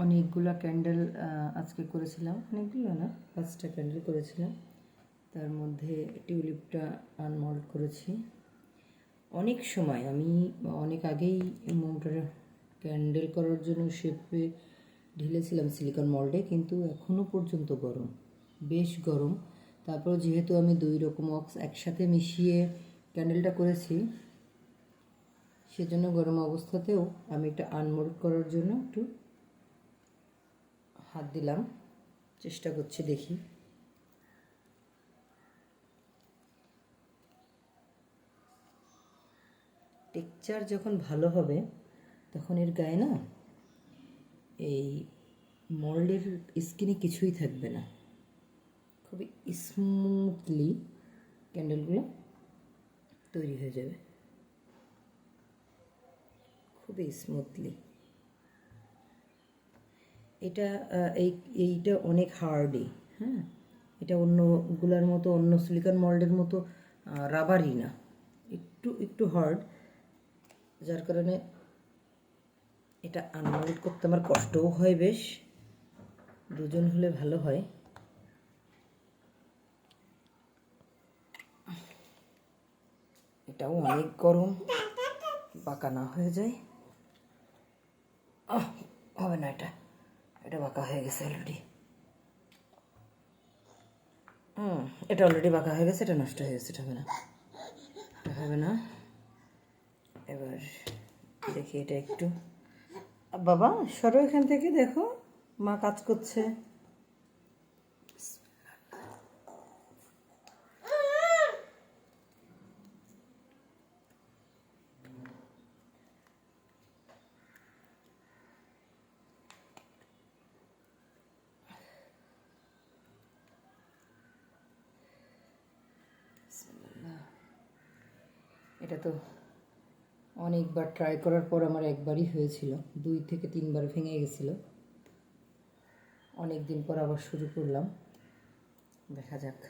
অনেকগুলো ক্যান্ডেল আজকে করেছিলাম, অনেকগুলো না, 5টা ক্যান্ডেল করেছিলাম। তার মধ্যে টিউলিপটা আনমোল্ড করেছি। অনেক সময় আমি অনেক আগেই মোটার ক্যান্ডেল করার জন্য শেপে ঢেলেছিলাম সিলিকন মোল্ডে, কিন্তু এখনও পর্যন্ত গরম, বেশ গরম। তারপর যেহেতু আমি 2 রকম ওয়াক্স একসাথে মিশিয়ে ক্যান্ডেলটা করেছি, সেজন্য গরম অবস্থাতেও আমি এটা আনমোল্ড করার জন্য একটু হাত দিলাম, চেষ্টা করছি, দেখি। টেক্সচার যখন ভালো হবে তখন এর গায়ে না এই মোল্ডের স্কিনে কিছুই থাকবে না, খুবই স্মুথলি ক্যান্ডেলগুলো তৈরি হয়ে যাবে, খুবই স্মুথলি। এটা এইটা অনেক হার্ডি, হ্যাঁ, এটা অন্যগুলোর মতো, অন্য সিলিকন মোল্ডের মতো রাবারই না, একটু একটু হার্ড, যার কারণে এটা আনমোল্ড করতে আমার কষ্টও হয় বেশ। দুজন হলে ভালো হয়। এটাও অনেক গরম, বাঁকা না হয়ে যায়। হবে না, এটা বাঁকা হয়ে গেছে অলরেডি। এটা অলরেডি বাঁকা হয়ে গেছে, এটা নষ্ট হয়ে গেছে, এটা হবে না, এটা হবে না। এবার দেখি এটা একটু, বাবা সরো এখান থেকে, দেখো মা কাজ করছে। এটা তো অনেকবার ট্রাই করার পর আমার একবারই হয়েছিল, 2 থেকে 3 বার ভেঙে গেছিলো। অনেক দিন পর আবার শুরু করলাম, দেখা যাক।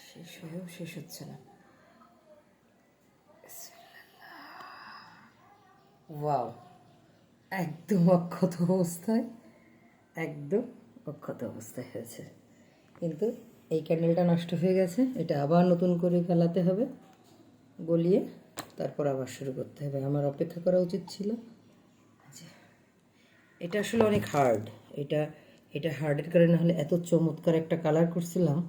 শেষ হয়েও শেষ হচ্ছে না। ওয়াও, একদম অক্ষত অবস্থায়, একদম অক্ষত অবস্থায় হয়েছে। কিন্তু এই ক্যান্ডেলটা নষ্ট হয়ে গেছে, এটা আবার নতুন করে ফেলাতে হবে, গলিয়ে তারপর আবার শুরু করতে হবে। আমার অপেক্ষা করা উচিত ছিল। এটা আসলে অনেক হার্ড, এটা এটা হার্ডের কারণে, হলে এত চমৎকার একটা কালার করছিলাম,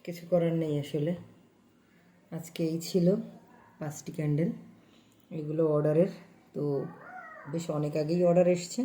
কিছু করার নেই আসলে। আজকে এই ছিল 5টি ক্যান্ডেল, এগুলো অর্ডারের, তো বেশ অনেক আগেই অর্ডার এসছে।